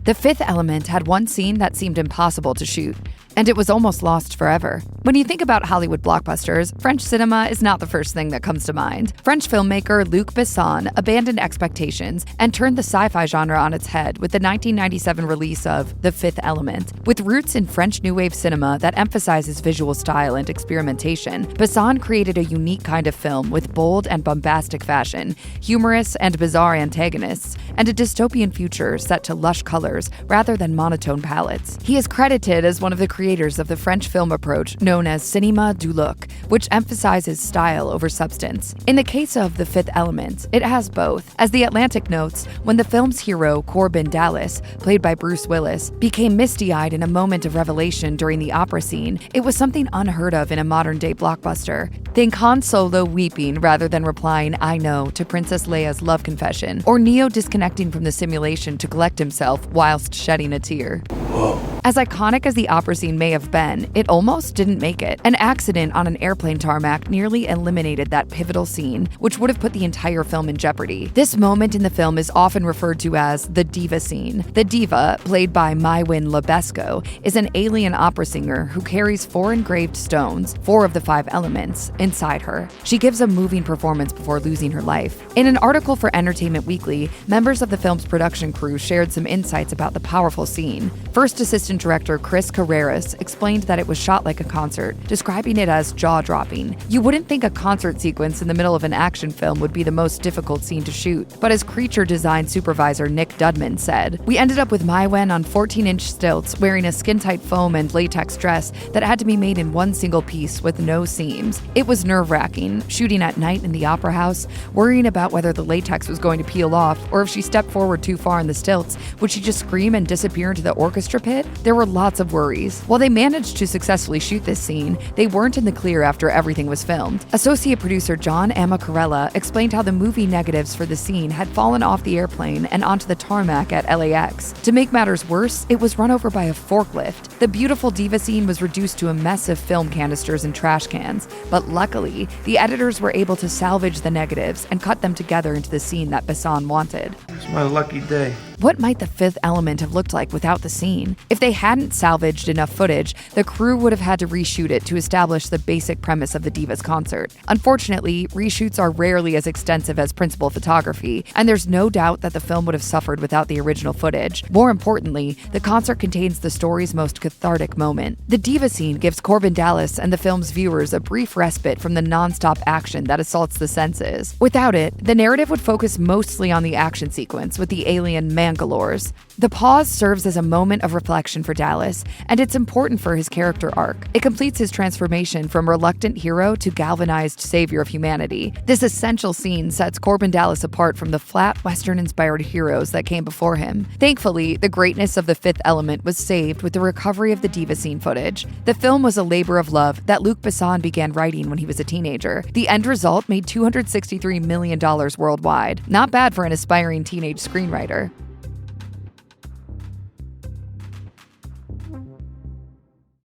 The Fifth Element had one scene that seemed impossible to shoot, and it was almost lost forever. When you think about Hollywood blockbusters, French cinema is not the first thing that comes to mind. French filmmaker Luc Besson abandoned expectations and turned the sci-fi genre on its head with the 1997 release of The Fifth Element. With roots in French New Wave cinema that emphasizes visual style and experimentation, Besson created a unique kind of film with bold and bombastic fashion, humorous and bizarre antagonists, and a dystopian future set to lush colors rather than monotone palettes. He is credited as one of the creators of the French film approach known as cinéma du look, which emphasizes style over substance. In the case of The Fifth Element, it has both. As The Atlantic notes, when the film's hero, Corbin Dallas, played by Bruce Willis, became misty-eyed in a moment of revelation during the opera scene, it was something unheard of in a modern-day blockbuster. Think Han Solo weeping rather than replying, "I know," to Princess Leia's love confession, or Neo disconnecting from the simulation to collect himself whilst shedding a tear. Whoa. As iconic as the opera scene may have been, it almost didn't make it. An accident on an airplane tarmac nearly eliminated that pivotal scene, which would have put the entire film in jeopardy. This moment in the film is often referred to as the diva scene. The diva, played by Maïwenn Lebesco, is an alien opera singer who carries 4 engraved stones, 4 of the 5 elements, inside her. She gives a moving performance before losing her life. In an article for Entertainment Weekly, members of the film's production crew shared some insights about the powerful scene. First assistant director Chris Carreras explained that it was shot like a concert, describing it as jaw-dropping. You wouldn't think a concert sequence in the middle of an action film would be the most difficult scene to shoot, but as creature design supervisor Nick Dudman said, "We ended up with Maïwenn on 14-inch stilts, wearing a skin-tight foam and latex dress that had to be made in one single piece with no seams. It was nerve-wracking, shooting at night in the opera house, worrying about whether the latex was going to peel off, or if she stepped forward too far in the stilts, would she just scream and disappear into the orchestra pit? There were lots of worries." While they managed to successfully shoot this scene, they weren't in the clear after everything was filmed. Associate producer John Amacarella explained how the movie negatives for the scene had fallen off the airplane and onto the tarmac at LAX. To make matters worse, it was run over by a forklift. The beautiful diva scene was reduced to a mess of film canisters and trash cans, but luckily, the editors were able to salvage the negatives and cut them together into the scene that Besson wanted. It's my lucky day. What might The Fifth Element have looked like without the scene? If they hadn't salvaged enough footage, the crew would have had to reshoot it to establish the basic premise of the Divas concert. Unfortunately, reshoots are rarely as extensive as principal photography, and there's no doubt that the film would have suffered without the original footage. More importantly, the concert contains the story's most cathartic moment. The diva scene gives Corbin Dallas and the film's viewers a brief respite from the non-stop action that assaults the senses. Without it, the narrative would focus mostly on the action sequence with the alien Mangalores. The pause serves as a moment of reflection for Dallas, and it's important for his character arc. It completes his transformation from reluctant hero to galvanized savior of humanity. This essential scene sets Corbin Dallas apart from the flat, Western-inspired heroes that came before him. Thankfully, the greatness of The Fifth Element was saved with the recovery of the diva scene footage. The film was a labor of love that Luc Besson began writing when he was a teenager. The end result made $263 million worldwide. Not bad for an aspiring teenage screenwriter.